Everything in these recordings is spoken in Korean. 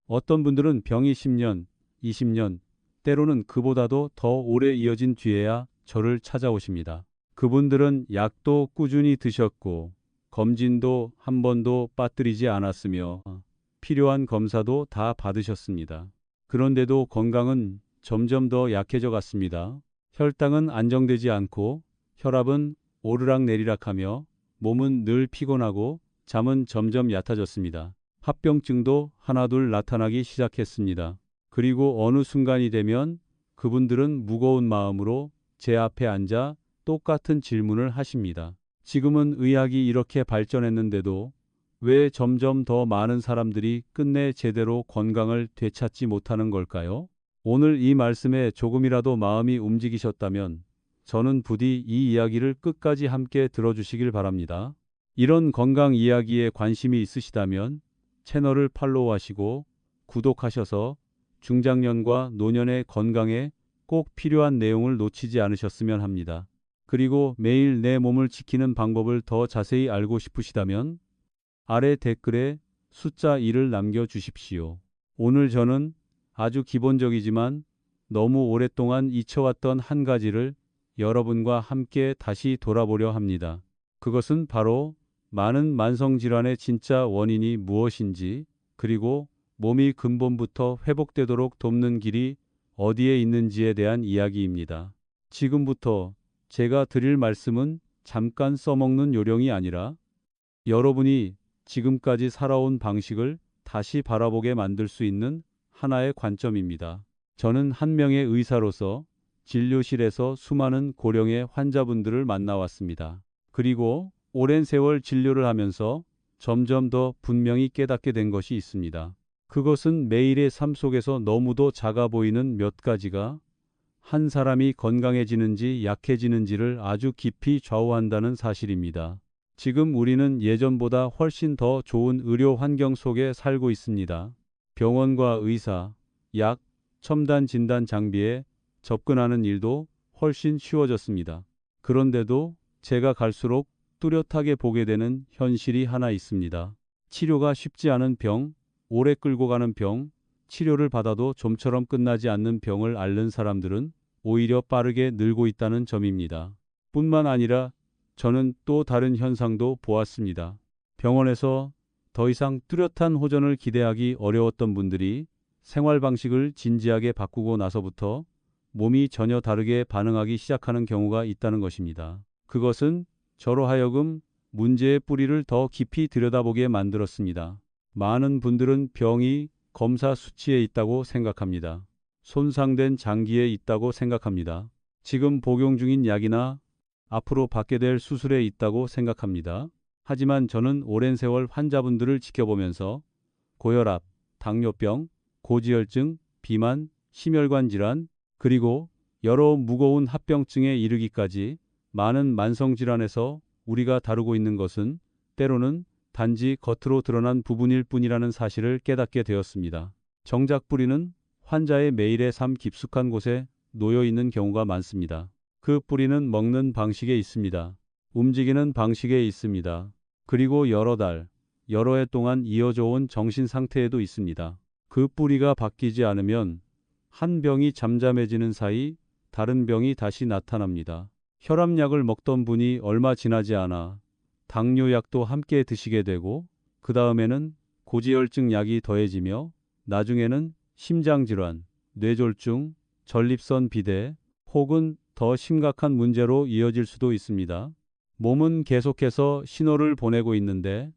어떤 분들은 병이 10년, 20년, 때로는 그보다도 더 오래 이어진 뒤에야 저를 찾아오십니다. 그분들은 약도 꾸준히 드셨고 검진도 한 번도 빠뜨리지 않았으며 필요한 검사도 다 받으셨습니다. 그런데도 건강은 점점 더 약해져 갔습니다. 혈당은 안정되지 않고 혈압은 오르락내리락하며 몸은 늘 피곤하고 잠은 점점 얕아졌습니다. 합병증도 하나둘 나타나기 시작했습니다. 그리고 어느 순간이 되면 그분들은 무거운 마음으로 제 앞에 앉아 똑같은 질문을 하십니다. 지금은 의학이 이렇게 발전했는데도 왜 점점 더 많은 사람들이 끝내 제대로 건강을 되찾지 못하는 걸까요? 오늘 이 말씀에 조금이라도 마음이 움직이셨다면 저는 부디 이 이야기를 끝까지 함께 들어주시길 바랍니다. 이런 건강 이야기에 관심이 있으시다면 채널을 팔로우하시고 구독하셔서 중장년과 노년의 건강에 꼭 필요한 내용을 놓치지 않으셨으면 합니다. 그리고 매일 내 몸을 지키는 방법을 더 자세히 알고 싶으시다면 아래 댓글에 숫자 1을 남겨주십시오. 오늘 저는 아주 기본적이지만 너무 오랫동안 잊혀왔던 한 가지를 여러분과 함께 다시 돌아보려 합니다. 그것은 바로 많은 만성질환의 진짜 원인이 무엇인지, 그리고 몸이 근본부터 회복되도록 돕는 길이 어디에 있는지에 대한 이야기입니다. 지금부터 제가 드릴 말씀은 잠깐 써먹는 요령이 아니라 여러분이 지금까지 살아온 방식을 다시 바라보게 만들 수 있는 하나의 관점입니다. 저는 한 명의 의사로서 진료실에서 수많은 고령의 환자분들을 만나왔습니다. 그리고 오랜 세월 진료를 하면서 점점 더 분명히 깨닫게 된 것이 있습니다. 그것은 매일의 삶 속에서 너무도 작아 보이는 몇 가지가 한 사람이 건강해지는지 약해지는지를 아주 깊이 좌우한다는 사실입니다. 지금 우리는 예전보다 훨씬 더 좋은 의료 환경 속에 살고 있습니다. 병원과 의사, 약, 첨단 진단 장비에 접근하는 일도 훨씬 쉬워졌습니다. 그런데도 제가 갈수록 뚜렷하게 보게 되는 현실이 하나 있습니다. 치료가 쉽지 않은 병, 오래 끌고 가는 병, 치료를 받아도 좀처럼 끝나지 않는 병을 앓는 사람들은 오히려 빠르게 늘고 있다는 점입니다. 뿐만 아니라 저는 또 다른 현상도 보았습니다. 병원에서 더 이상 뚜렷한 호전을 기대하기 어려웠던 분들이 생활 방식을 진지하게 바꾸고 나서부터 몸이 전혀 다르게 반응하기 시작하는 경우가 있다는 것입니다. 그것은 저로 하여금 문제의 뿌리를 더 깊이 들여다보게 만들었습니다. 많은 분들은 병이 검사 수치에 있다고 생각합니다. 손상된 장기에 있다고 생각합니다. 지금 복용 중인 약이나 앞으로 받게 될 수술에 있다고 생각합니다. 하지만 저는 오랜 세월 환자분들을 지켜보면서 고혈압, 당뇨병, 고지혈증, 비만, 심혈관 질환, 그리고 여러 무거운 합병증에 이르기까지 많은 만성질환에서 우리가 다루고 있는 것은 때로는 단지 겉으로 드러난 부분일 뿐이라는 사실을 깨닫게 되었습니다. 정작 뿌리는 환자의 매일의 삶 깊숙한 곳에 놓여 있는 경우가 많습니다. 그 뿌리는 먹는 방식에 있습니다. 움직이는 방식에 있습니다. 그리고 여러 달, 여러 해 동안 이어져 온 정신 상태에도 있습니다. 그 뿌리가 바뀌지 않으면 한 병이 잠잠해지는 사이 다른 병이 다시 나타납니다. 혈압약을 먹던 분이 얼마 지나지 않아 당뇨약도 함께 드시게 되고 그 다음에는 고지혈증 약이 더해지며 나중에는 심장질환, 뇌졸중, 전립선 비대 혹은 더 심각한 문제로 이어질 수도 있습니다. 몸은 계속해서 신호를 보내고 있는데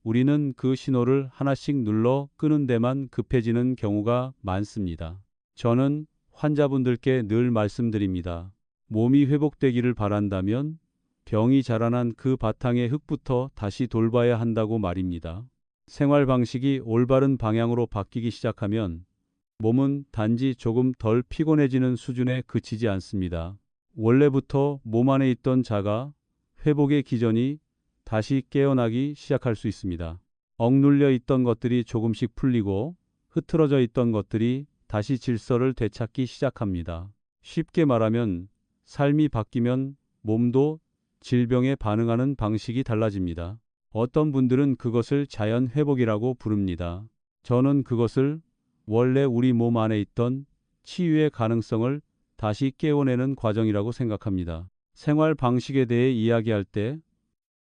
우리는 그 신호를 하나씩 눌러 끄는 데만 급해지는 경우가 많습니다. 저는 환자분들께 늘 말씀드립니다. 몸이 회복되기를 바란다면 병이 자라난 그 바탕의 흙부터 다시 돌봐야 한다고 말입니다. 생활 방식이 올바른 방향으로 바뀌기 시작하면 몸은 단지 조금 덜 피곤해지는 수준에 그치지 않습니다. 원래부터 몸 안에 있던 자가 회복의 기전이 다시 깨어나기 시작할 수 있습니다. 억눌려 있던 것들이 조금씩 풀리고 흐트러져 있던 것들이 다시 질서를 되찾기 시작합니다. 쉽게 말하면 삶이 바뀌면 몸도 질병에 반응하는 방식이 달라집니다. 어떤 분들은 그것을 자연 회복이라고 부릅니다. 저는 그것을 원래 우리 몸 안에 있던 치유의 가능성을 다시 깨워내는 과정이라고 생각합니다. 생활 방식에 대해 이야기할 때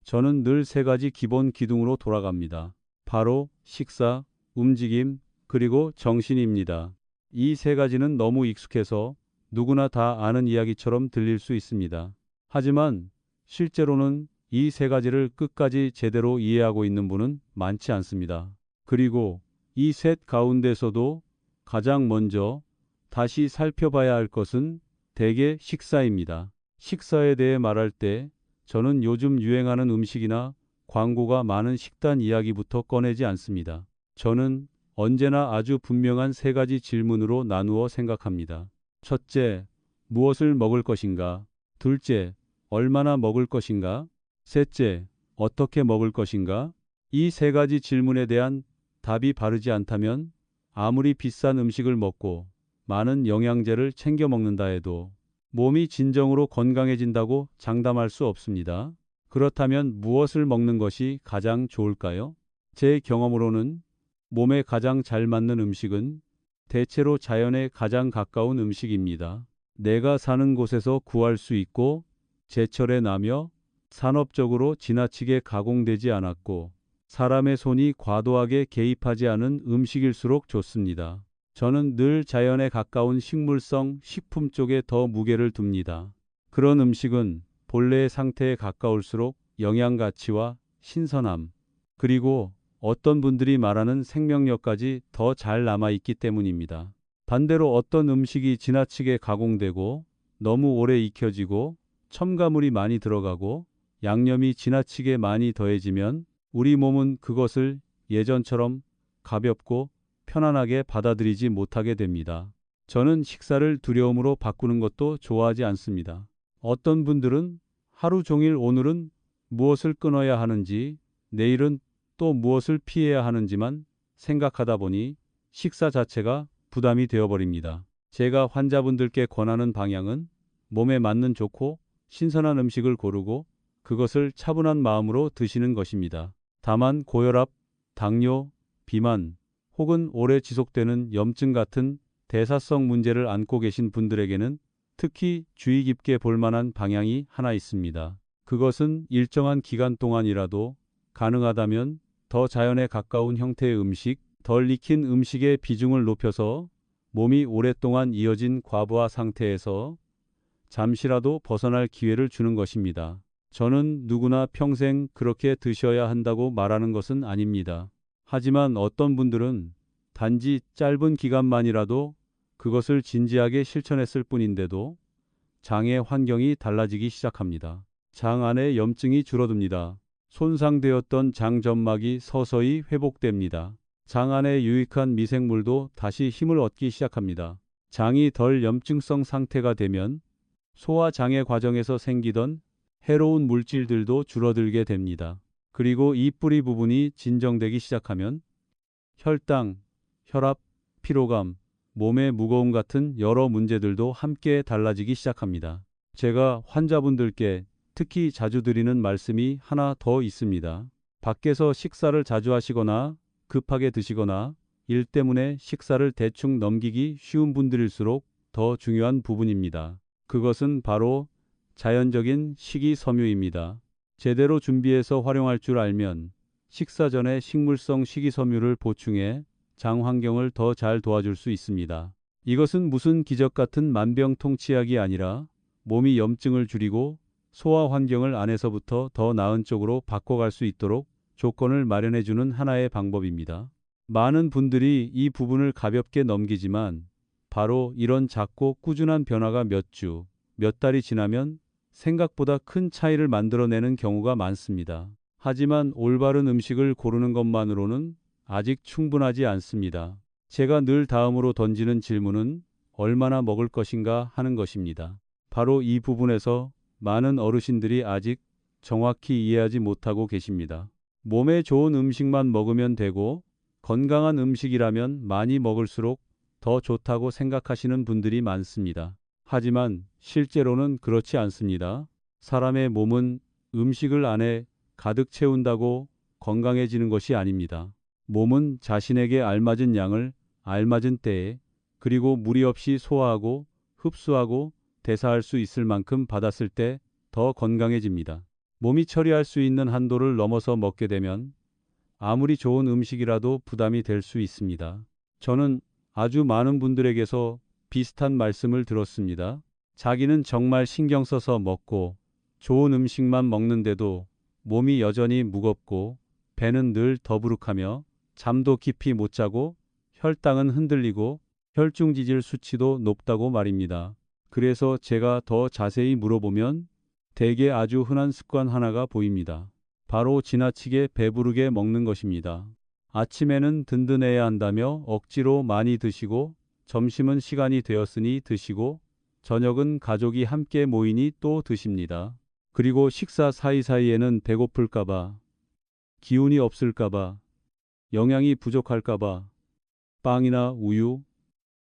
저는 늘 세 가지 기본 기둥으로 돌아갑니다. 바로 식사, 움직임, 그리고 정신입니다. 이 세 가지는 너무 익숙해서 누구나 다 아는 이야기처럼 들릴 수 있습니다. 하지만 실제로는 이 세 가지를 끝까지 제대로 이해하고 있는 분은 많지 않습니다. 그리고 이 셋 가운데서도 가장 먼저 다시 살펴봐야 할 것은 대개 식사입니다. 식사에 대해 말할 때 저는 요즘 유행하는 음식이나 광고가 많은 식단 이야기부터 꺼내지 않습니다. 저는 언제나 아주 분명한 세 가지 질문으로 나누어 생각합니다. 첫째, 무엇을 먹을 것인가? 둘째, 얼마나 먹을 것인가? 셋째, 어떻게 먹을 것인가? 이 세 가지 질문에 대한 답이 바르지 않다면 아무리 비싼 음식을 먹고 많은 영양제를 챙겨 먹는다 해도 몸이 진정으로 건강해진다고 장담할 수 없습니다. 그렇다면 무엇을 먹는 것이 가장 좋을까요? 제 경험으로는 몸에 가장 잘 맞는 음식은 대체로 자연에 가장 가까운 음식입니다. 내가 사는 곳에서 구할 수 있고 제철에 나며 산업적으로 지나치게 가공되지 않았고 사람의 손이 과도하게 개입하지 않은 음식일수록 좋습니다. 저는 늘 자연에 가까운 식물성 식품 쪽에 더 무게를 둡니다. 그런 음식은 본래의 상태에 가까울수록 영양 가치와 신선함, 그리고 어떤 분들이 말하는 생명력까지 더 잘 남아있기 때문입니다. 반대로 어떤 음식이 지나치게 가공되고 너무 오래 익혀지고 첨가물이 많이 들어가고 양념이 지나치게 많이 더해지면 우리 몸은 그것을 예전처럼 가볍고 편안하게 받아들이지 못하게 됩니다. 저는 식사를 두려움으로 바꾸는 것도 좋아하지 않습니다. 어떤 분들은 하루 종일 오늘은 무엇을 끊어야 하는지, 내일은 또 무엇을 피해야 하는지만 생각하다 보니 식사 자체가 부담이 되어버립니다. 제가 환자분들께 권하는 방향은 몸에 맞는 좋고 신선한 음식을 고르고 그것을 차분한 마음으로 드시는 것입니다. 다만 고혈압, 당뇨, 비만, 혹은 오래 지속되는 염증 같은 대사성 문제를 안고 계신 분들에게는 특히 주의 깊게 볼 만한 방향이 하나 있습니다. 그것은 일정한 기간 동안이라도 가능하다면 더 자연에 가까운 형태의 음식, 덜 익힌 음식의 비중을 높여서 몸이 오랫동안 이어진 과부하 상태에서 잠시라도 벗어날 기회를 주는 것입니다. 저는 누구나 평생 그렇게 드셔야 한다고 말하는 것은 아닙니다. 하지만 어떤 분들은 단지 짧은 기간만이라도 그것을 진지하게 실천했을 뿐인데도 장의 환경이 달라지기 시작합니다. 장 안에 염증이 줄어듭니다. 손상되었던 장 점막이 서서히 회복됩니다. 장 안에 유익한 미생물도 다시 힘을 얻기 시작합니다. 장이 덜 염증성 상태가 되면 소화 장애 과정에서 생기던 해로운 물질들도 줄어들게 됩니다. 그리고 이 뿌리 부분이 진정되기 시작하면 혈당, 혈압, 피로감, 몸의 무거움 같은 여러 문제들도 함께 달라지기 시작합니다. 제가 환자분들께 특히 자주 드리는 말씀이 하나 더 있습니다. 밖에서 식사를 자주 하시거나 급하게 드시거나 일 때문에 식사를 대충 넘기기 쉬운 분들일수록 더 중요한 부분입니다. 그것은 바로 자연적인 식이섬유입니다. 제대로 준비해서 활용할 줄 알면 식사 전에 식물성 식이섬유를 보충해 장 환경을 더 잘 도와줄 수 있습니다. 이것은 무슨 기적 같은 만병통치약이 아니라 몸이 염증을 줄이고 소화 환경을 안에서부터 더 나은 쪽으로 바꿔갈 수 있도록 조건을 마련해주는 하나의 방법입니다. 많은 분들이 이 부분을 가볍게 넘기지만 바로 이런 작고 꾸준한 변화가 몇 주, 몇 달이 지나면 생각보다 큰 차이를 만들어내는 경우가 많습니다. 하지만 올바른 음식을 고르는 것만으로는 아직 충분하지 않습니다. 제가 늘 다음으로 던지는 질문은 얼마나 먹을 것인가 하는 것입니다. 바로 이 부분에서 많은 어르신들이 아직 정확히 이해하지 못하고 계십니다. 몸에 좋은 음식만 먹으면 되고 건강한 음식이라면 많이 먹을수록 더 좋다고 생각하시는 분들이 많습니다. 하지만 실제로는 그렇지 않습니다. 사람의 몸은 음식을 안에 가득 채운다고 건강해지는 것이 아닙니다. 몸은 자신에게 알맞은 양을 알맞은 때에 그리고 무리 없이 소화하고 흡수하고 대사할 수 있을 만큼 받았을 때 더 건강해집니다. 몸이 처리할 수 있는 한도를 넘어서 먹게 되면 아무리 좋은 음식이라도 부담이 될 수 있습니다. 저는 아주 많은 분들에게서 비슷한 말씀을 들었습니다. 자기는 정말 신경 써서 먹고 좋은 음식만 먹는데도 몸이 여전히 무겁고 배는 늘 더부룩하며 잠도 깊이 못 자고 혈당은 흔들리고 혈중 지질 수치도 높다고 말입니다. 그래서 제가 더 자세히 물어보면 대개 아주 흔한 습관 하나가 보입니다. 바로 지나치게 배부르게 먹는 것입니다. 아침에는 든든해야 한다며 억지로 많이 드시고 점심은 시간이 되었으니 드시고 저녁은 가족이 함께 모이니 또 드십니다. 그리고 식사 사이사이에는 배고플까봐, 기운이 없을까봐, 영양이 부족할까봐 빵이나 우유,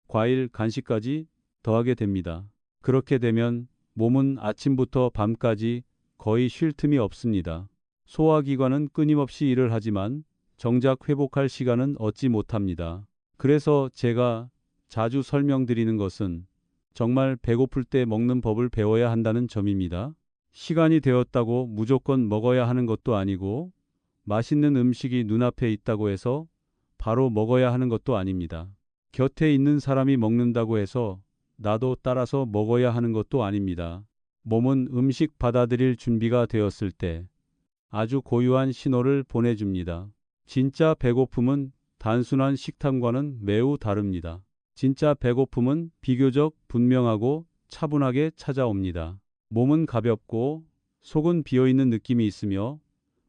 과일, 간식까지 더하게 됩니다. 그렇게 되면 몸은 아침부터 밤까지 거의 쉴 틈이 없습니다. 소화기관은 끊임없이 일을 하지만 정작 회복할 시간은 얻지 못합니다. 그래서 제가 자주 설명드리는 것은 정말 배고플 때 먹는 법을 배워야 한다는 점입니다. 시간이 되었다고 무조건 먹어야 하는 것도 아니고 맛있는 음식이 눈앞에 있다고 해서 바로 먹어야 하는 것도 아닙니다. 곁에 있는 사람이 먹는다고 해서 나도 따라서 먹어야 하는 것도 아닙니다. 몸은 음식 받아들일 준비가 되었을 때 아주 고유한 신호를 보내줍니다. 진짜 배고픔은 단순한 식탐과는 매우 다릅니다. 진짜 배고픔은 비교적 분명하고 차분하게 찾아옵니다. 몸은 가볍고 속은 비어있는 느낌이 있으며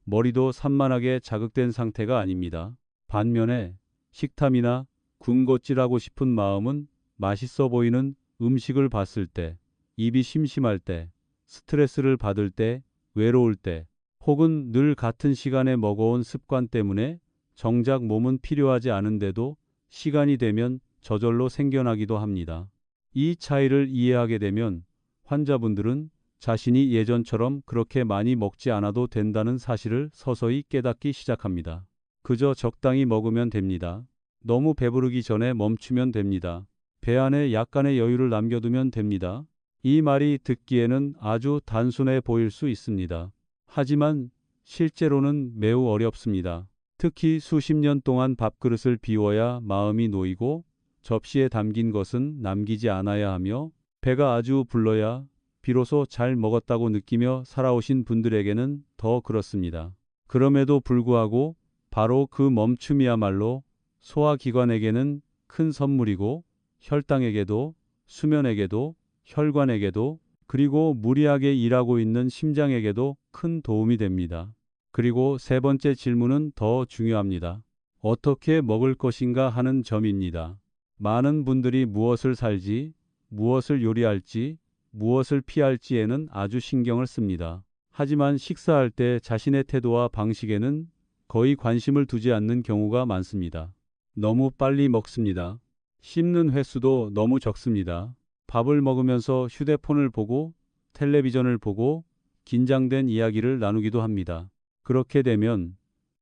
머리도 산만하게 자극된 상태가 아닙니다. 반면에 식탐이나 군것질하고 싶은 마음은 맛있어 보이는 음식을 봤을 때, 입이 심심할 때, 스트레스를 받을 때, 외로울 때, 혹은 늘 같은 시간에 먹어온 습관 때문에 정작 몸은 필요하지 않은데도 시간이 되면 저절로 생겨나기도 합니다. 이 차이를 이해하게 되면 환자분들은 자신이 예전처럼 그렇게 많이 먹지 않아도 된다는 사실을 서서히 깨닫기 시작합니다. 그저 적당히 먹으면 됩니다. 너무 배부르기 전에 멈추면 됩니다. 배 안에 약간의 여유를 남겨두면 됩니다. 이 말이 듣기에는 아주 단순해 보일 수 있습니다. 하지만 실제로는 매우 어렵습니다. 특히 수십 년 동안 밥그릇을 비워야 마음이 놓이고 접시에 담긴 것은 남기지 않아야 하며 배가 아주 불러야 비로소 잘 먹었다고 느끼며 살아오신 분들에게는 더 그렇습니다. 그럼에도 불구하고 바로 그 멈춤이야말로 소화기관에게는 큰 선물이고 혈당에게도 수면에게도 혈관에게도 그리고 무리하게 일하고 있는 심장에게도 큰 도움이 됩니다. 그리고 세 번째 질문은 더 중요합니다. 어떻게 먹을 것인가 하는 점입니다. 많은 분들이 무엇을 살지, 무엇을 요리할지, 무엇을 피할지에는 아주 신경을 씁니다. 하지만 식사할 때 자신의 태도와 방식에는 거의 관심을 두지 않는 경우가 많습니다. 너무 빨리 먹습니다. 씹는 횟수도 너무 적습니다. 밥을 먹으면서 휴대폰을 보고 텔레비전을 보고 긴장된 이야기를 나누기도 합니다. 그렇게 되면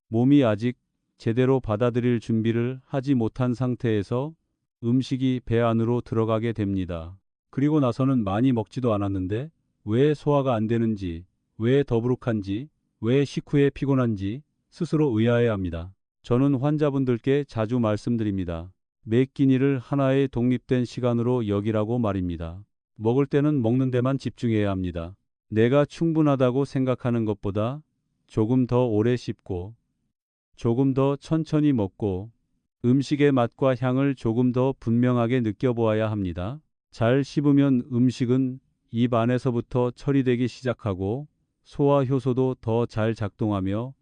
몸이 아직 제대로 받아들일 준비를 하지 못한 상태에서 음식이 배 안으로 들어가게 됩니다. 그리고 나서는 많이 먹지도 않았는데 왜 소화가 안 되는지, 왜 더부룩한지, 왜 식후에 피곤한지 스스로 의아해합니다. 저는 환자분들께 자주 말씀드립니다. 매 끼니를 하나의 독립된 시간으로 여기라고 말입니다. 먹을 때는 먹는 데만 집중해야 합니다. 내가 충분하다고 생각하는 것보다 조금 더 오래 씹고 조금 더 천천히 먹고 음식의 맛과 향을 조금 더 분명하게 느껴보아야 합니다. 잘 씹으면 음식은 입 안에서부터 처리되기 시작하고 소화 효소도 더 잘 작동하며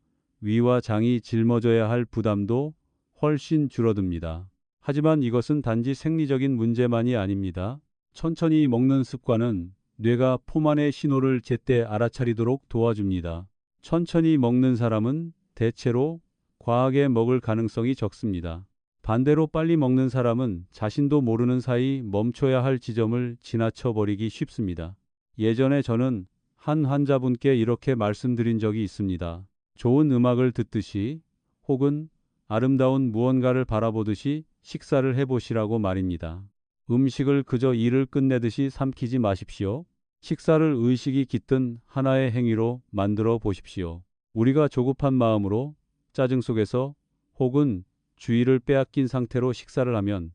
위와 장이 짊어져야 할 부담도 훨씬 줄어듭니다. 하지만 이것은 단지 생리적인 문제만이 아닙니다. 천천히 먹는 습관은 뇌가 포만의 신호를 제때 알아차리도록 도와줍니다. 천천히 먹는 사람은 대체로 과하게 먹을 가능성이 적습니다. 반대로 빨리 먹는 사람은 자신도 모르는 사이 멈춰야 할 지점을 지나쳐 버리기 쉽습니다. 예전에 저는 한 환자분께 이렇게 말씀드린 적이 있습니다. 좋은 음악을 듣듯이 혹은 아름다운 무언가를 바라보듯이 식사를 해보시라고 말입니다. 음식을 그저 일을 끝내듯이 삼키지 마십시오. 식사를 의식이 깃든 하나의 행위로 만들어 보십시오. 우리가 조급한 마음으로 짜증 속에서 혹은 주의를 빼앗긴 상태로 식사를 하면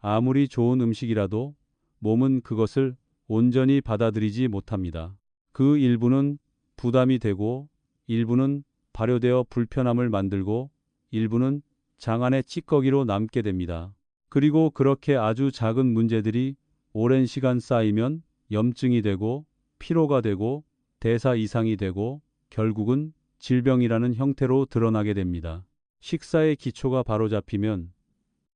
아무리 좋은 음식이라도 몸은 그것을 온전히 받아들이지 못합니다. 그 일부는 부담이 되고 일부는 발효되어 불편함을 만들고 일부는 장안의 찌꺼기로 남게 됩니다. 그리고 그렇게 아주 작은 문제들이 오랜 시간 쌓이면 염증이 되고 피로가 되고 대사 이상이 되고 결국은 질병이라는 형태로 드러나게 됩니다. 식사의 기초가 바로 잡히면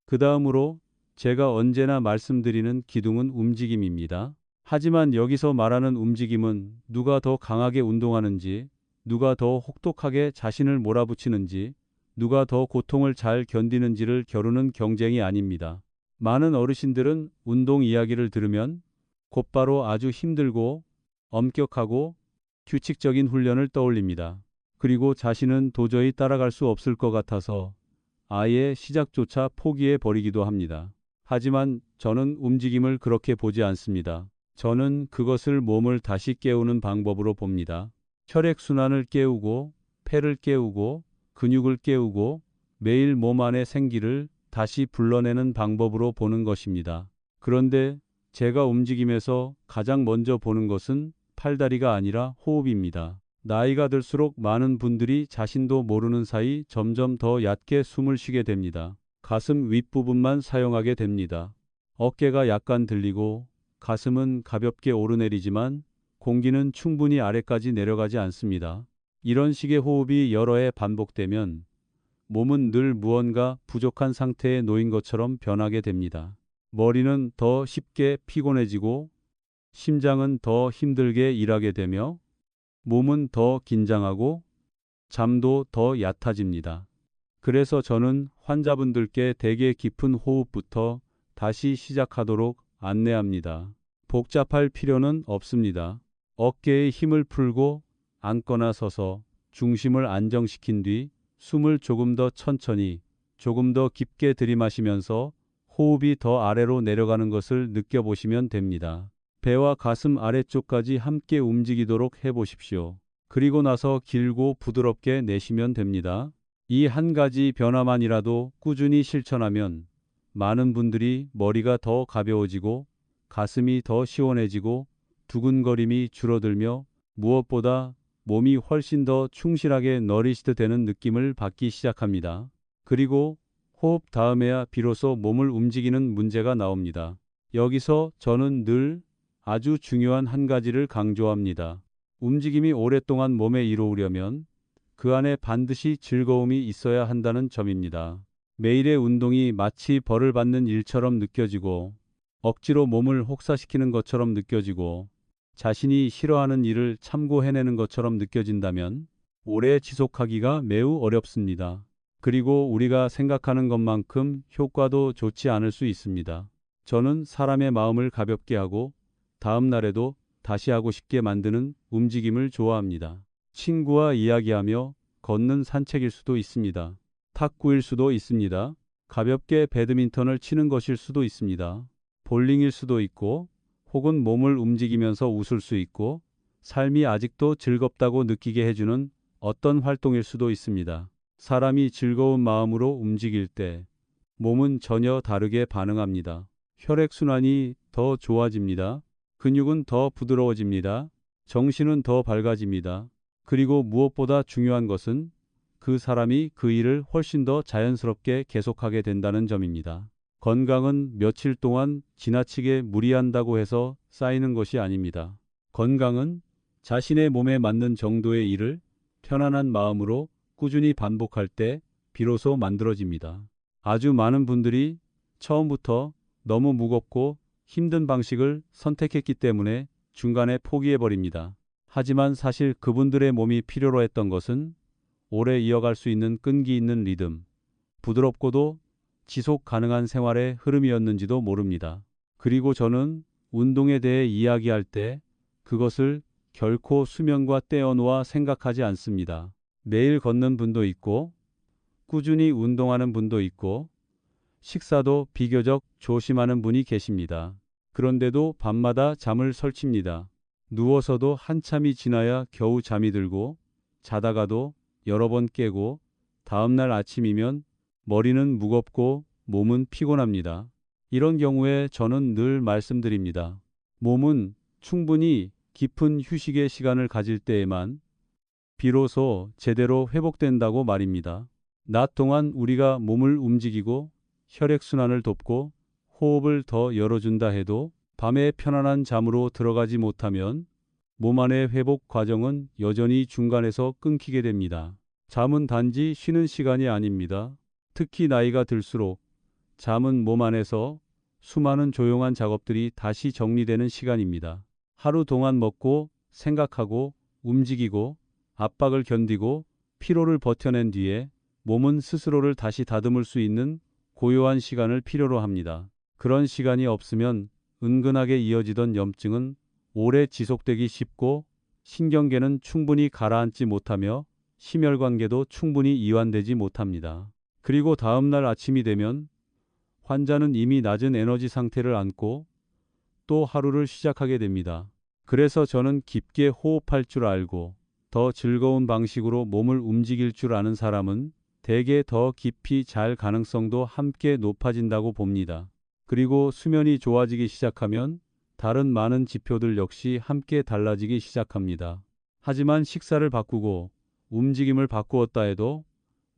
그 다음으로 제가 언제나 말씀드리는 기둥은 움직임입니다. 하지만 여기서 말하는 움직임은 누가 더 강하게 운동하는지, 누가 더 혹독하게 자신을 몰아붙이는지, 누가 더 고통을 잘 견디는지를 겨루는 경쟁이 아닙니다. 많은 어르신들은 운동 이야기를 들으면 곧바로 아주 힘들고 엄격하고 규칙적인 훈련을 떠올립니다. 그리고 자신은 도저히 따라갈 수 없을 것 같아서 아예 시작조차 포기해 버리기도 합니다. 하지만 저는 움직임을 그렇게 보지 않습니다. 저는 그것을 몸을 다시 깨우는 방법으로 봅니다. 혈액순환을 깨우고 폐를 깨우고 근육을 깨우고 매일 몸 안의 생기를 다시 불러내는 방법으로 보는 것입니다. 그런데 제가 움직임에서 가장 먼저 보는 것은 팔다리가 아니라 호흡입니다. 나이가 들수록 많은 분들이 자신도 모르는 사이 점점 더 얕게 숨을 쉬게 됩니다. 가슴 윗부분만 사용하게 됩니다. 어깨가 약간 들리고 가슴은 가볍게 오르내리지만 공기는 충분히 아래까지 내려가지 않습니다. 이런 식의 호흡이 여러 해 반복되면 몸은 늘 무언가 부족한 상태에 놓인 것처럼 변하게 됩니다. 머리는 더 쉽게 피곤해지고 심장은 더 힘들게 일하게 되며 몸은 더 긴장하고 잠도 더 얕아집니다. 그래서 저는 환자분들께 대개 깊은 호흡부터 다시 시작하도록 안내합니다. 복잡할 필요는 없습니다. 어깨에 힘을 풀고 앉거나 서서 중심을 안정시킨 뒤 숨을 조금 더 천천히, 조금 더 깊게 들이마시면서 호흡이 더 아래로 내려가는 것을 느껴보시면 됩니다. 배와 가슴 아래쪽까지 함께 움직이도록 해보십시오. 그리고 나서 길고 부드럽게 내쉬면 됩니다. 이 한 가지 변화만이라도 꾸준히 실천하면 많은 분들이 머리가 더 가벼워지고 가슴이 더 시원해지고 두근거림이 줄어들며 무엇보다 몸이 훨씬 더 충실하게 너리시드 되는 느낌을 받기 시작합니다. 그리고 호흡 다음에야 비로소 몸을 움직이는 문제가 나옵니다. 여기서 저는 늘 아주 중요한 한 가지를 강조합니다. 움직임이 오랫동안 몸에 이루어지려면 그 안에 반드시 즐거움이 있어야 한다는 점입니다. 매일의 운동이 마치 벌을 받는 일처럼 느껴지고 억지로 몸을 혹사시키는 것처럼 느껴지고 자신이 싫어하는 일을 참고 해내는 것처럼 느껴진다면 오래 지속하기가 매우 어렵습니다. 그리고 우리가 생각하는 것만큼 효과도 좋지 않을 수 있습니다. 저는 사람의 마음을 가볍게 하고 다음 날에도 다시 하고 싶게 만드는 움직임을 좋아합니다. 친구와 이야기하며 걷는 산책일 수도 있습니다. 탁구일 수도 있습니다. 가볍게 배드민턴을 치는 것일 수도 있습니다. 볼링일 수도 있고 혹은 몸을 움직이면서 웃을 수 있고 삶이 아직도 즐겁다고 느끼게 해주는 어떤 활동일 수도 있습니다. 사람이 즐거운 마음으로 움직일 때 몸은 전혀 다르게 반응합니다. 혈액순환이 더 좋아집니다. 근육은 더 부드러워집니다. 정신은 더 밝아집니다. 그리고 무엇보다 중요한 것은 그 사람이 그 일을 훨씬 더 자연스럽게 계속하게 된다는 점입니다. 건강은 며칠 동안 지나치게 무리한다고 해서 쌓이는 것이 아닙니다. 건강은 자신의 몸에 맞는 정도의 일을 편안한 마음으로 꾸준히 반복할 때 비로소 만들어집니다. 아주 많은 분들이 처음부터 너무 무겁고 힘든 방식을 선택했기 때문에 중간에 포기해버립니다. 하지만 사실 그분들의 몸이 필요로 했던 것은 오래 이어갈 수 있는 끈기 있는 리듬, 부드럽고도 지속 가능한 생활의 흐름이었는지도 모릅니다. 그리고 저는 운동에 대해 이야기할 때 그것을 결코 수면과 떼어놓아 생각하지 않습니다. 매일 걷는 분도 있고 꾸준히 운동하는 분도 있고 식사도 비교적 조심하는 분이 계십니다. 그런데도 밤마다 잠을 설칩니다. 누워서도 한참이 지나야 겨우 잠이 들고 자다가도 여러 번 깨고 다음날 아침이면 머리는 무겁고 몸은 피곤합니다. 이런 경우에 저는 늘 말씀드립니다. 몸은 충분히 깊은 휴식의 시간을 가질 때에만 비로소 제대로 회복된다고 말입니다. 낮 동안 우리가 몸을 움직이고 혈액순환을 돕고 호흡을 더 열어준다 해도 밤에 편안한 잠으로 들어가지 못하면 몸 안의 회복 과정은 여전히 중간에서 끊기게 됩니다. 잠은 단지 쉬는 시간이 아닙니다. 특히 나이가 들수록 잠은 몸 안에서 수많은 조용한 작업들이 다시 정리되는 시간입니다. 하루 동안 먹고 생각하고 움직이고 압박을 견디고 피로를 버텨낸 뒤에 몸은 스스로를 다시 다듬을 수 있는 고요한 시간을 필요로 합니다. 그런 시간이 없으면 은근하게 이어지던 염증은 오래 지속되기 쉽고 신경계는 충분히 가라앉지 못하며 심혈관계도 충분히 이완되지 못합니다. 그리고 다음날 아침이 되면 환자는 이미 낮은 에너지 상태를 안고 또 하루를 시작하게 됩니다. 그래서 저는 깊게 호흡할 줄 알고 더 즐거운 방식으로 몸을 움직일 줄 아는 사람은 대개 더 깊이 잘 가능성도 함께 높아진다고 봅니다. 그리고 수면이 좋아지기 시작하면 다른 많은 지표들 역시 함께 달라지기 시작합니다. 하지만 식사를 바꾸고 움직임을 바꾸었다 해도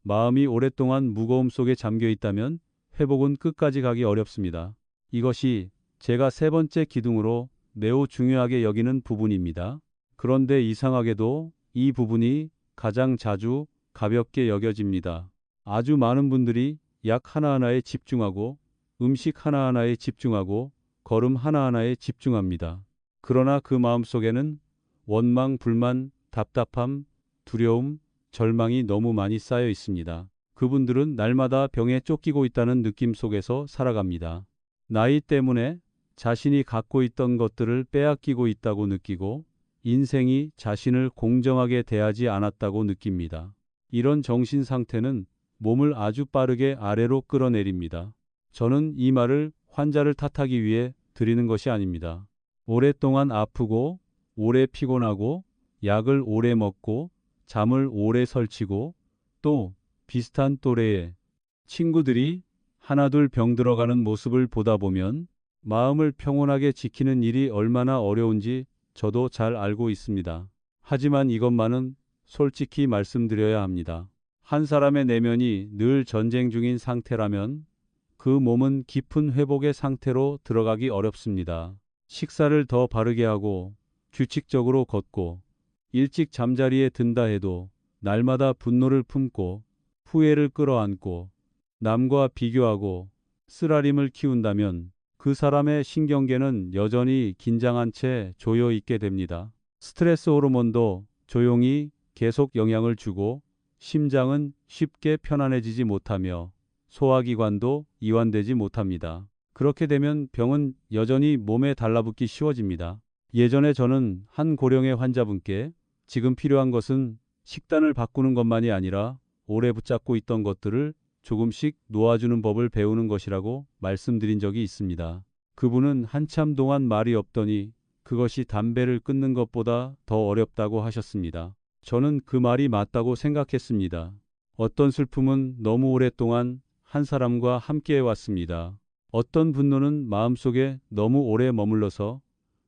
마음이 오랫동안 무거움 속에 잠겨 있다면 회복은 끝까지 가기 어렵습니다. 이것이 제가 세 번째 기둥으로 매우 중요하게 여기는 부분입니다. 그런데 이상하게도 이 부분이 가장 자주 가볍게 여겨집니다. 아주 많은 분들이 약 하나하나에 집중하고 음식 하나하나에 집중하고 걸음 하나하나에 집중합니다. 그러나 그 마음속에는 원망, 불만, 답답함, 두려움, 절망이 너무 많이 쌓여 있습니다. 그분들은 날마다 병에 쫓기고 있다는 느낌 속에서 살아갑니다. 나이 때문에 자신이 갖고 있던 것들을 빼앗기고 있다고 느끼고 인생이 자신을 공정하게 대하지 않았다고 느낍니다. 이런 정신 상태는 몸을 아주 빠르게 아래로 끌어내립니다. 저는 이 말을 환자를 탓하기 위해 드리는 것이 아닙니다. 오랫동안 아프고 오래 피곤하고 약을 오래 먹고 잠을 오래 설치고 또 비슷한 또래의 친구들이 하나둘 병들어가는 모습을 보다 보면 마음을 평온하게 지키는 일이 얼마나 어려운지 저도 잘 알고 있습니다. 하지만 이것만은 솔직히 말씀드려야 합니다. 한 사람의 내면이 늘 전쟁 중인 상태라면 그 몸은 깊은 회복의 상태로 들어가기 어렵습니다. 식사를 더 바르게 하고 규칙적으로 걷고 일찍 잠자리에 든다 해도 날마다 분노를 품고 후회를 끌어안고 남과 비교하고 쓰라림을 키운다면 그 사람의 신경계는 여전히 긴장한 채 조여 있게 됩니다. 스트레스 호르몬도 조용히 계속 영향을 주고 심장은 쉽게 편안해지지 못하며 소화기관도 이완되지 못합니다. 그렇게 되면 병은 여전히 몸에 달라붙기 쉬워집니다. 예전에 저는 한 고령의 환자분께 지금 필요한 것은 식단을 바꾸는 것만이 아니라 오래 붙잡고 있던 것들을 조금씩 놓아주는 법을 배우는 것이라고 말씀드린 적이 있습니다. 그분은 한참 동안 말이 없더니 그것이 담배를 끊는 것보다 더 어렵다고 하셨습니다. 저는 그 말이 맞다고 생각했습니다. 어떤 슬픔은 너무 오랫동안 한 사람과 함께 해왔습니다. 어떤 분노는 마음속에 너무 오래 머물러서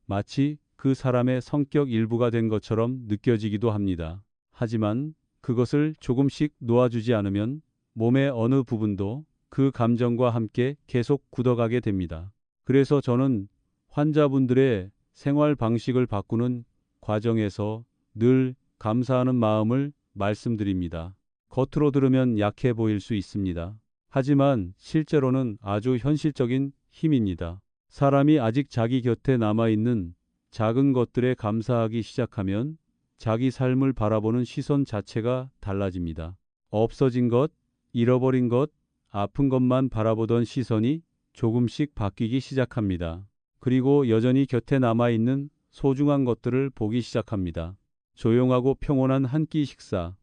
마치 그 사람의 성격 일부가 된 것처럼 느껴지기도 합니다. 하지만 그것을 조금씩 놓아주지 않으면 몸의 어느 부분도 그 감정과 함께 계속 굳어가게 됩니다. 그래서 저는 환자분들의 생활 방식을 바꾸는 과정에서 늘 감사하는 마음을 말씀드립니다. 겉으로 들으면 약해 보일 수 있습니다. 하지만 실제로는 아주 현실적인 힘입니다. 사람이 아직 자기 곁에 남아있는 작은 것들에 감사하기 시작하면 자기 삶을 바라보는 시선 자체가 달라집니다. 없어진 것, 잃어버린 것, 아픈 것만 바라보던 시선이 조금씩 바뀌기 시작합니다. 그리고 여전히 곁에 남아있는 소중한 것들을 보기 시작합니다. 조용하고 평온한 한 끼 식사,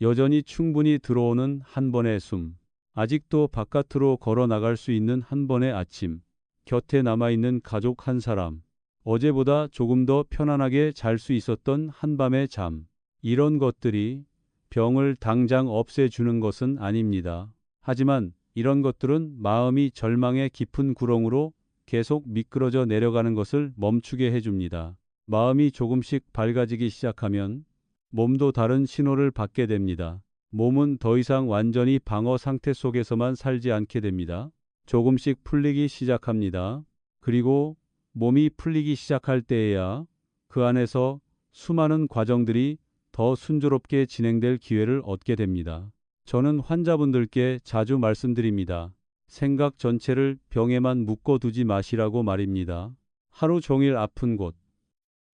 여전히 충분히 들어오는 한 번의 숨, 아직도 바깥으로 걸어 나갈 수 있는 한 번의 아침, 곁에 남아있는 가족 한 사람, 어제보다 조금 더 편안하게 잘 수 있었던 한밤의 잠, 이런 것들이 병을 당장 없애주는 것은 아닙니다. 하지만 이런 것들은 마음이 절망의 깊은 구렁으로 계속 미끄러져 내려가는 것을 멈추게 해줍니다. 마음이 조금씩 밝아지기 시작하면 몸도 다른 신호를 받게 됩니다. 몸은 더 이상 완전히 방어 상태 속에서만 살지 않게 됩니다. 조금씩 풀리기 시작합니다. 그리고 몸이 풀리기 시작할 때에야 그 안에서 수많은 과정들이 더 순조롭게 진행될 기회를 얻게 됩니다. 저는 환자분들께 자주 말씀드립니다. 생각 전체를 병에만 묶어두지 마시라고 말입니다. 하루 종일 아픈 곳,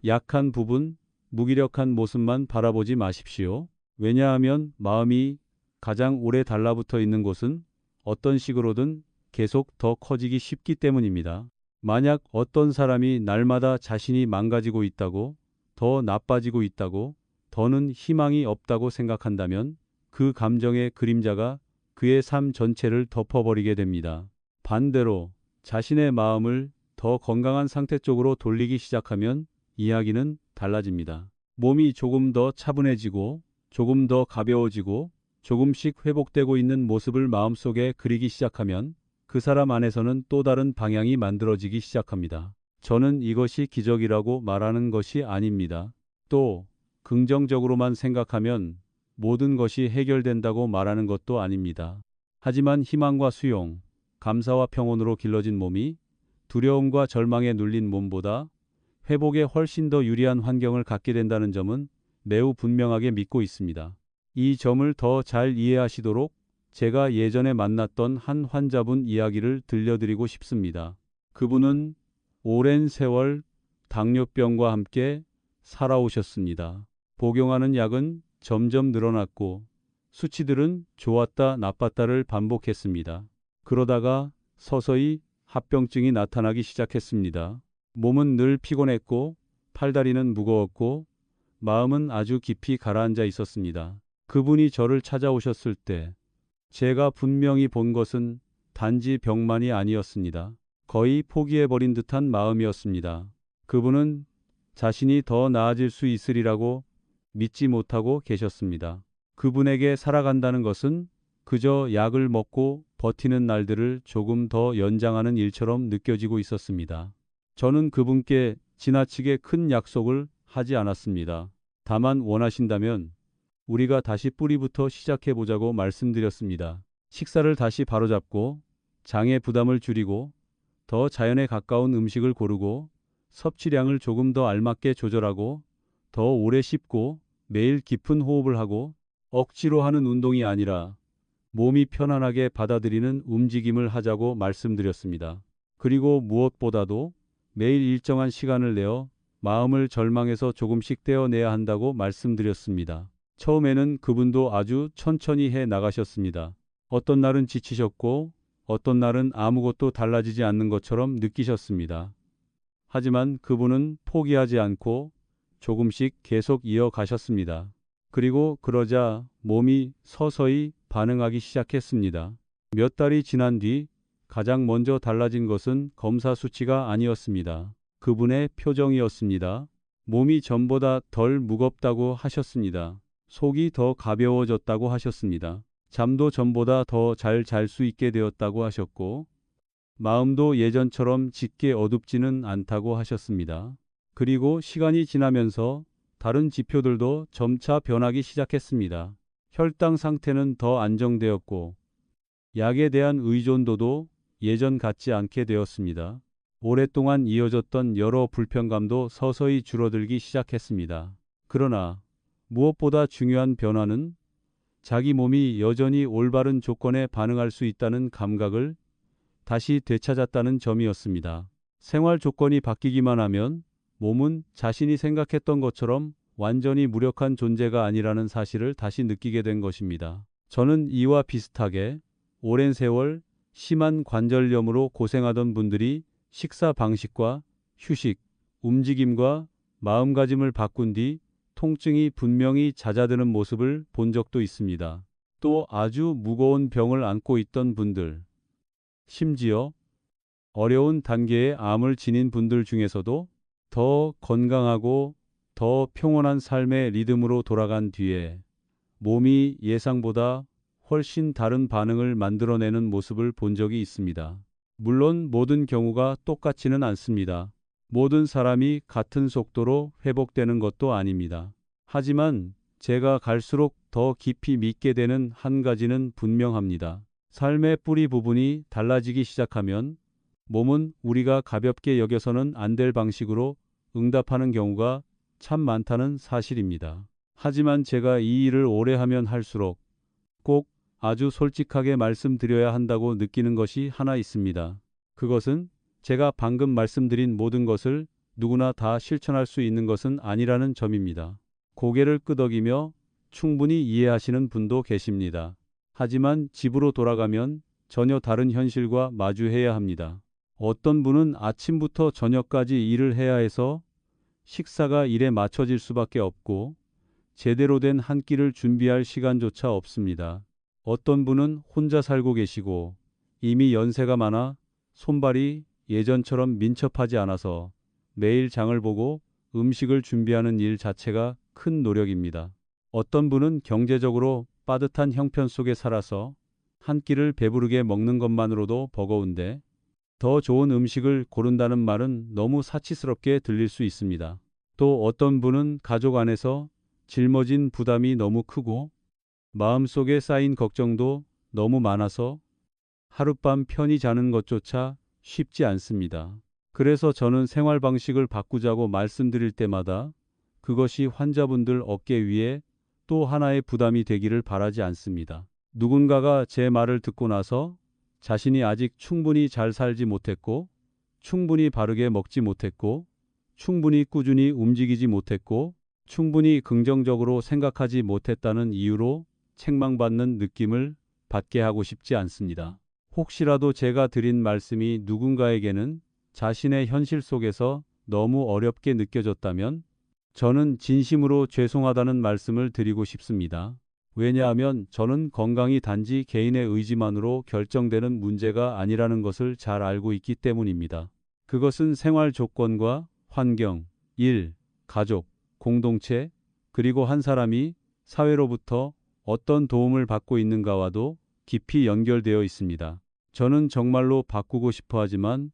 약한 부분, 무기력한 모습만 바라보지 마십시오. 왜냐하면 마음이 가장 오래 달라붙어 있는 곳은 어떤 식으로든 계속 더 커지기 쉽기 때문입니다. 만약 어떤 사람이 날마다 자신이 망가지고 있다고, 더 나빠지고 있다고, 더는 희망이 없다고 생각한다면 그 감정의 그림자가 그의 삶 전체를 덮어버리게 됩니다. 반대로 자신의 마음을 더 건강한 상태 쪽으로 돌리기 시작하면 이야기는 달라집니다. 몸이 조금 더 차분해지고 조금 더 가벼워지고 조금씩 회복되고 있는 모습을 마음속에 그리기 시작하면 그 사람 안에서는 또 다른 방향이 만들어지기 시작합니다. 저는 이것이 기적이라고 말하는 것이 아닙니다. 또 긍정적으로만 생각하면 모든 것이 해결된다고 말하는 것도 아닙니다. 하지만 희망과 수용, 감사와 평온으로 길러진 몸이 두려움과 절망에 눌린 몸보다 회복에 훨씬 더 유리한 환경을 갖게 된다는 점은 매우 분명하게 믿고 있습니다. 이 점을 더 잘 이해하시도록 제가 예전에 만났던 한 환자분 이야기를 들려드리고 싶습니다. 그분은 오랜 세월 당뇨병과 함께 살아오셨습니다. 복용하는 약은 점점 늘어났고 수치들은 좋았다 나빴다를 반복했습니다. 그러다가 서서히 합병증이 나타나기 시작했습니다. 몸은 늘 피곤했고 팔다리는 무거웠고 마음은 아주 깊이 가라앉아 있었습니다. 그분이 저를 찾아오셨을 때 제가 분명히 본 것은 단지 병만이 아니었습니다. 거의 포기해버린 듯한 마음이었습니다. 그분은 자신이 더 나아질 수 있으리라고 믿지 못하고 계셨습니다. 그분에게 살아간다는 것은 그저 약을 먹고 버티는 날들을 조금 더 연장하는 일처럼 느껴지고 있었습니다. 저는 그분께 지나치게 큰 약속을 하지 않았습니다. 다만 원하신다면 우리가 다시 뿌리부터 시작해보자고 말씀드렸습니다. 식사를 다시 바로잡고 장의 부담을 줄이고 더 자연에 가까운 음식을 고르고 섭취량을 조금 더 알맞게 조절하고 더 오래 씹고 매일 깊은 호흡을 하고 억지로 하는 운동이 아니라 몸이 편안하게 받아들이는 움직임을 하자고 말씀드렸습니다. 그리고 무엇보다도 매일 일정한 시간을 내어 마음을 절망에서 조금씩 떼어내야 한다고 말씀드렸습니다. 처음에는 그분도 아주 천천히 해 나가셨습니다. 어떤 날은 지치셨고 어떤 날은 아무것도 달라지지 않는 것처럼 느끼셨습니다. 하지만 그분은 포기하지 않고 조금씩 계속 이어가셨습니다. 그리고 그러자 몸이 서서히 반응하기 시작했습니다. 몇 달이 지난 뒤 가장 먼저 달라진 것은 검사 수치가 아니었습니다. 그분의 표정이었습니다. 몸이 전보다 덜 무겁다고 하셨습니다. 속이 더 가벼워졌다고 하셨습니다. 잠도 전보다 더 잘 잘 수 있게 되었다고 하셨고 마음도 예전처럼 짙게 어둡지는 않다고 하셨습니다. 그리고 시간이 지나면서 다른 지표들도 점차 변하기 시작했습니다. 혈당 상태는 더 안정되었고 약에 대한 의존도도 예전 같지 않게 되었습니다. 오랫동안 이어졌던 여러 불편감도 서서히 줄어들기 시작했습니다. 그러나 무엇보다 중요한 변화는 자기 몸이 여전히 올바른 조건에 반응할 수 있다는 감각을 다시 되찾았다는 점이었습니다. 생활 조건이 바뀌기만 하면 몸은 자신이 생각했던 것처럼 완전히 무력한 존재가 아니라는 사실을 다시 느끼게 된 것입니다. 저는 이와 비슷하게 오랜 세월 심한 관절염으로 고생하던 분들이 식사 방식과 휴식, 움직임과 마음가짐을 바꾼 뒤 통증이 분명히 잦아드는 모습을 본 적도 있습니다. 또 아주 무거운 병을 안고 있던 분들, 심지어 어려운 단계의 암을 지닌 분들 중에서도 더 건강하고 더 평온한 삶의 리듬으로 돌아간 뒤에 몸이 예상보다 훨씬 다른 반응을 만들어내는 모습을 본 적이 있습니다. 물론 모든 경우가 똑같지는 않습니다. 모든 사람이 같은 속도로 회복되는 것도 아닙니다. 하지만 제가 갈수록 더 깊이 믿게 되는 한 가지는 분명합니다. 삶의 뿌리 부분이 달라지기 시작하면 몸은 우리가 가볍게 여겨서는 안 될 방식으로 응답하는 경우가 참 많다는 사실입니다. 하지만 제가 이 일을 오래 하면 할수록 꼭 아주 솔직하게 말씀드려야 한다고 느끼는 것이 하나 있습니다. 그것은 제가 방금 말씀드린 모든 것을 누구나 다 실천할 수 있는 것은 아니라는 점입니다. 고개를 끄덕이며 충분히 이해하시는 분도 계십니다. 하지만 집으로 돌아가면 전혀 다른 현실과 마주해야 합니다. 어떤 분은 아침부터 저녁까지 일을 해야 해서 식사가 일에 맞춰질 수밖에 없고 제대로 된 한 끼를 준비할 시간조차 없습니다. 어떤 분은 혼자 살고 계시고 이미 연세가 많아 손발이 예전처럼 민첩하지 않아서 매일 장을 보고 음식을 준비하는 일 자체가 큰 노력입니다. 어떤 분은 경제적으로 빠듯한 형편 속에 살아서 한 끼를 배부르게 먹는 것만으로도 버거운데 더 좋은 음식을 고른다는 말은 너무 사치스럽게 들릴 수 있습니다. 또 어떤 분은 가족 안에서 짊어진 부담이 너무 크고 마음속에 쌓인 걱정도 너무 많아서 하룻밤 편히 자는 것조차 쉽지 않습니다. 그래서 저는 생활 방식을 바꾸자고 말씀드릴 때마다 그것이 환자분들 어깨 위에 또 하나의 부담이 되기를 바라지 않습니다. 누군가가 제 말을 듣고 나서 자신이 아직 충분히 잘 살지 못했고, 충분히 바르게 먹지 못했고, 충분히 꾸준히 움직이지 못했고, 충분히 긍정적으로 생각하지 못했다는 이유로 책망받는 느낌을 받게 하고 싶지 않습니다. 혹시라도 제가 드린 말씀이 누군가에게는 자신의 현실 속에서 너무 어렵게 느껴졌다면 저는 진심으로 죄송하다는 말씀을 드리고 싶습니다. 왜냐하면 저는 건강이 단지 개인의 의지만으로 결정되는 문제가 아니라는 것을 잘 알고 있기 때문입니다. 그것은 생활 조건과 환경, 일, 가족, 공동체, 그리고 한 사람이 사회로부터 어떤 도움을 받고 있는가와도 깊이 연결되어 있습니다. 저는 정말로 바꾸고 싶어 하지만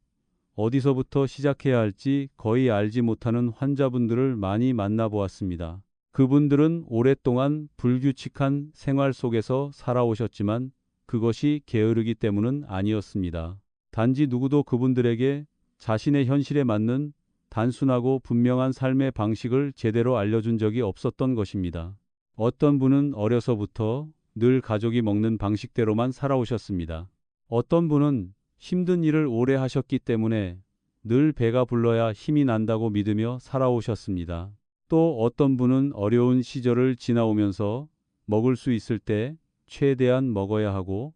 어디서부터 시작해야 할지 거의 알지 못하는 환자분들을 많이 만나보았습니다. 그분들은 오랫동안 불규칙한 생활 속에서 살아오셨지만 그것이 게으르기 때문은 아니었습니다. 단지 누구도 그분들에게 자신의 현실에 맞는 단순하고 분명한 삶의 방식을 제대로 알려준 적이 없었던 것입니다. 어떤 분은 어려서부터 늘 가족이 먹는 방식대로만 살아오셨습니다. 어떤 분은 힘든 일을 오래 하셨기 때문에 늘 배가 불러야 힘이 난다고 믿으며 살아오셨습니다. 또 어떤 분은 어려운 시절을 지나오면서 먹을 수 있을 때 최대한 먹어야 하고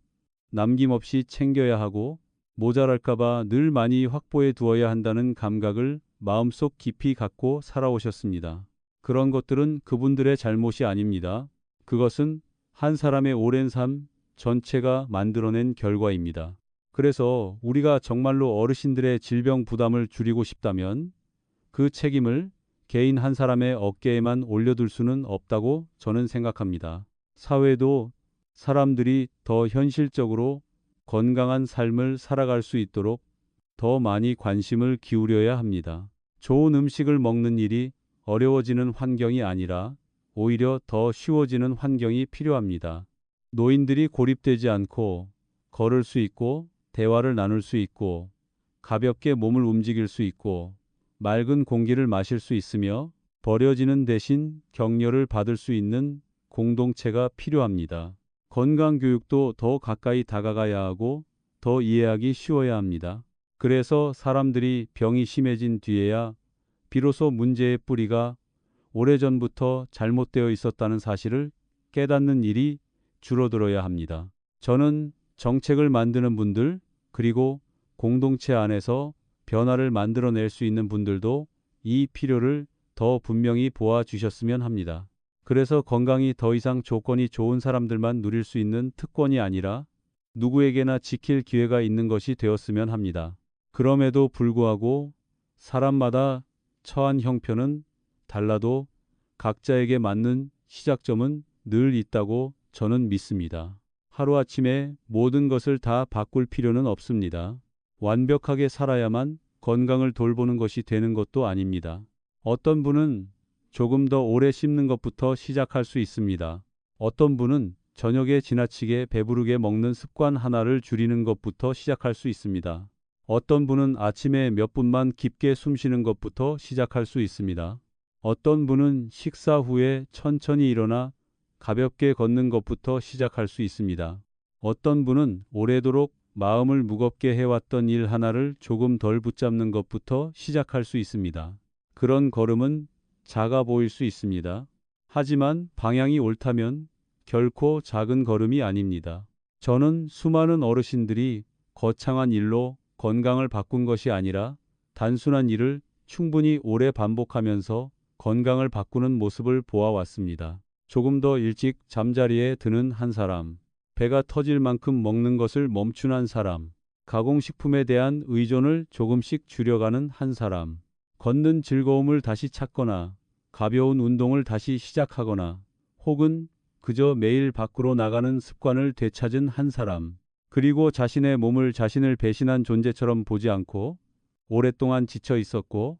남김없이 챙겨야 하고 모자랄까봐 늘 많이 확보해 두어야 한다는 감각을 마음속 깊이 갖고 살아오셨습니다. 그런 것들은 그분들의 잘못이 아닙니다. 그것은 한 사람의 오랜 삶 전체가 만들어낸 결과입니다. 그래서 우리가 정말로 어르신들의 질병 부담을 줄이고 싶다면 그 책임을 개인 한 사람의 어깨에만 올려둘 수는 없다고 저는 생각합니다. 사회도 사람들이 더 현실적으로 건강한 삶을 살아갈 수 있도록 더 많이 관심을 기울여야 합니다. 좋은 음식을 먹는 일이 어려워지는 환경이 아니라 오히려 더 쉬워지는 환경이 필요합니다. 노인들이 고립되지 않고 걸을 수 있고 대화를 나눌 수 있고 가볍게 몸을 움직일 수 있고 맑은 공기를 마실 수 있으며 버려지는 대신 격려를 받을 수 있는 공동체가 필요합니다. 건강교육도 더 가까이 다가가야 하고 더 이해하기 쉬워야 합니다. 그래서 사람들이 병이 심해진 뒤에야 비로소 문제의 뿌리가 오래전부터 잘못되어 있었다는 사실을 깨닫는 일이 줄어들어야 합니다. 저는 정책을 만드는 분들 그리고 공동체 안에서 변화를 만들어낼 수 있는 분들도 이 필요를 더 분명히 보아주셨으면 합니다. 그래서 건강이 더 이상 조건이 좋은 사람들만 누릴 수 있는 특권이 아니라 누구에게나 지킬 기회가 있는 것이 되었으면 합니다. 그럼에도 불구하고 사람마다 처한 형편은 달라도 각자에게 맞는 시작점은 늘 있다고 저는 믿습니다. 하루아침에 모든 것을 다 바꿀 필요는 없습니다. 완벽하게 살아야만 건강을 돌보는 것이 되는 것도 아닙니다. 어떤 분은 조금 더 오래 씹는 것부터 시작할 수 있습니다. 어떤 분은 저녁에 지나치게 배부르게 먹는 습관 하나를 줄이는 것부터 시작할 수 있습니다. 어떤 분은 아침에 몇 분만 깊게 숨 쉬는 것부터 시작할 수 있습니다. 어떤 분은 식사 후에 천천히 일어나 가볍게 걷는 것부터 시작할 수 있습니다. 어떤 분은 오래도록 마음을 무겁게 해왔던 일 하나를 조금 덜 붙잡는 것부터 시작할 수 있습니다. 그런 걸음은 작아 보일 수 있습니다. 하지만 방향이 옳다면 결코 작은 걸음이 아닙니다. 저는 수많은 어르신들이 거창한 일로 건강을 바꾼 것이 아니라 단순한 일을 충분히 오래 반복하면서 건강을 바꾸는 모습을 보아왔습니다. 조금 더 일찍 잠자리에 드는 한 사람, 배가 터질 만큼 먹는 것을 멈춘 사람, 가공식품에 대한 의존을 조금씩 줄여가는 한 사람, 걷는 즐거움을 다시 찾거나 가벼운 운동을 다시 시작하거나 혹은 그저 매일 밖으로 나가는 습관을 되찾은 한 사람, 그리고 자신의 몸을 자신을 배신한 존재처럼 보지 않고 오랫동안 지쳐 있었고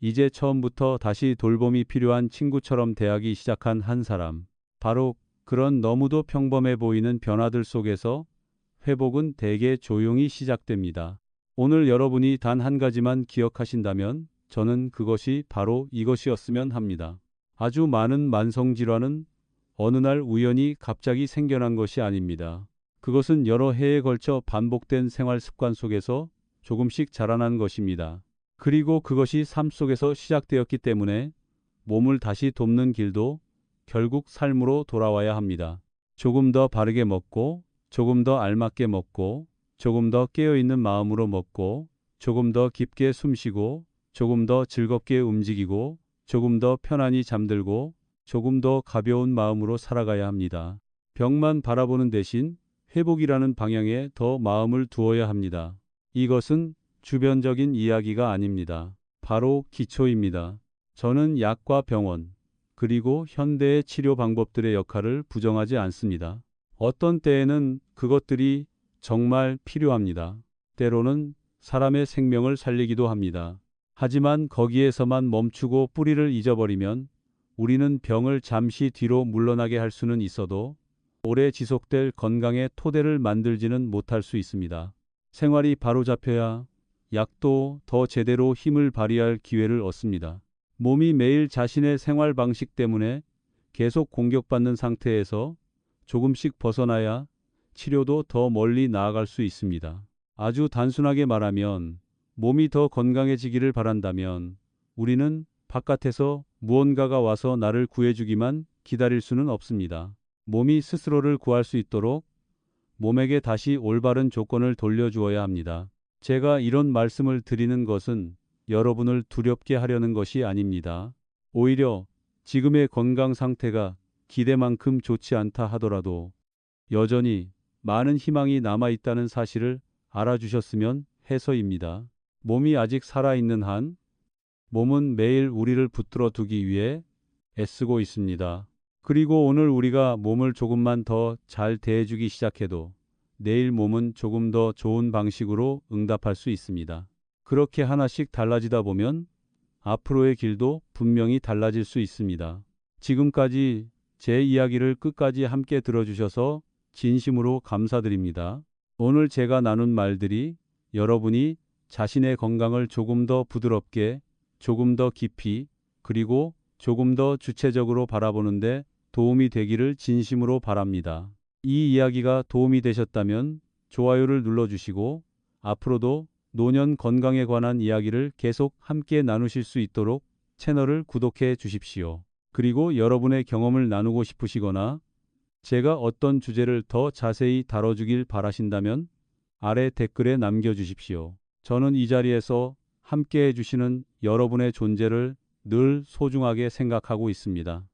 이제 처음부터 다시 돌봄이 필요한 친구처럼 대하기 시작한 한 사람. 바로 그런 너무도 평범해 보이는 변화들 속에서 회복은 대개 조용히 시작됩니다. 오늘 여러분이 단 한 가지만 기억하신다면 저는 그것이 바로 이것이었으면 합니다. 아주 많은 만성질환은 어느 날 우연히 갑자기 생겨난 것이 아닙니다. 그것은 여러 해에 걸쳐 반복된 생활 습관 속에서 조금씩 자라난 것입니다. 그리고 그것이 삶 속에서 시작되었기 때문에 몸을 다시 돕는 길도 결국 삶으로 돌아와야 합니다. 조금 더 바르게 먹고, 조금 더 알맞게 먹고, 조금 더 깨어있는 마음으로 먹고, 조금 더 깊게 숨쉬고, 조금 더 즐겁게 움직이고, 조금 더 편안히 잠들고, 조금 더 가벼운 마음으로 살아가야 합니다. 병만 바라보는 대신 회복이라는 방향에 더 마음을 두어야 합니다. 이것은 주변적인 이야기가 아닙니다. 바로 기초입니다. 저는 약과 병원, 그리고 현대의 치료 방법들의 역할을 부정하지 않습니다. 어떤 때에는 그것들이 정말 필요합니다. 때로는 사람의 생명을 살리기도 합니다. 하지만 거기에서만 멈추고 뿌리를 잊어버리면 우리는 병을 잠시 뒤로 물러나게 할 수는 있어도 오래 지속될 건강의 토대를 만들지는 못할 수 있습니다. 생활이 바로잡혀야 약도 더 제대로 힘을 발휘할 기회를 얻습니다. 몸이 매일 자신의 생활 방식 때문에 계속 공격받는 상태에서 조금씩 벗어나야 치료도 더 멀리 나아갈 수 있습니다. 아주 단순하게 말하면 몸이 더 건강해지기를 바란다면 우리는 바깥에서 무언가가 와서 나를 구해주기만 기다릴 수는 없습니다. 몸이 스스로를 구할 수 있도록 몸에게 다시 올바른 조건을 돌려주어야 합니다. 제가 이런 말씀을 드리는 것은 여러분을 두렵게 하려는 것이 아닙니다. 오히려 지금의 건강 상태가 기대만큼 좋지 않다 하더라도 여전히 많은 희망이 남아있다는 사실을 알아주셨으면 해서입니다. 몸이 아직 살아있는 한 몸은 매일 우리를 붙들어 두기 위해 애쓰고 있습니다. 그리고 오늘 우리가 몸을 조금만 더 잘 대해주기 시작해도 내일 몸은 조금 더 좋은 방식으로 응답할 수 있습니다. 그렇게 하나씩 달라지다 보면 앞으로의 길도 분명히 달라질 수 있습니다. 지금까지 제 이야기를 끝까지 함께 들어주셔서 진심으로 감사드립니다. 오늘 제가 나눈 말들이 여러분이 자신의 건강을 조금 더 부드럽게, 조금 더 깊이, 그리고 조금 더 주체적으로 바라보는데 도움이 되기를 진심으로 바랍니다. 이 이야기가 도움이 되셨다면 좋아요를 눌러주시고 앞으로도 노년 건강에 관한 이야기를 계속 함께 나누실 수 있도록 채널을 구독해 주십시오. 그리고 여러분의 경험을 나누고 싶으시거나 제가 어떤 주제를 더 자세히 다뤄주길 바라신다면 아래 댓글에 남겨주십시오. 저는 이 자리에서 함께 해주시는 여러분의 존재를 늘 소중하게 생각하고 있습니다.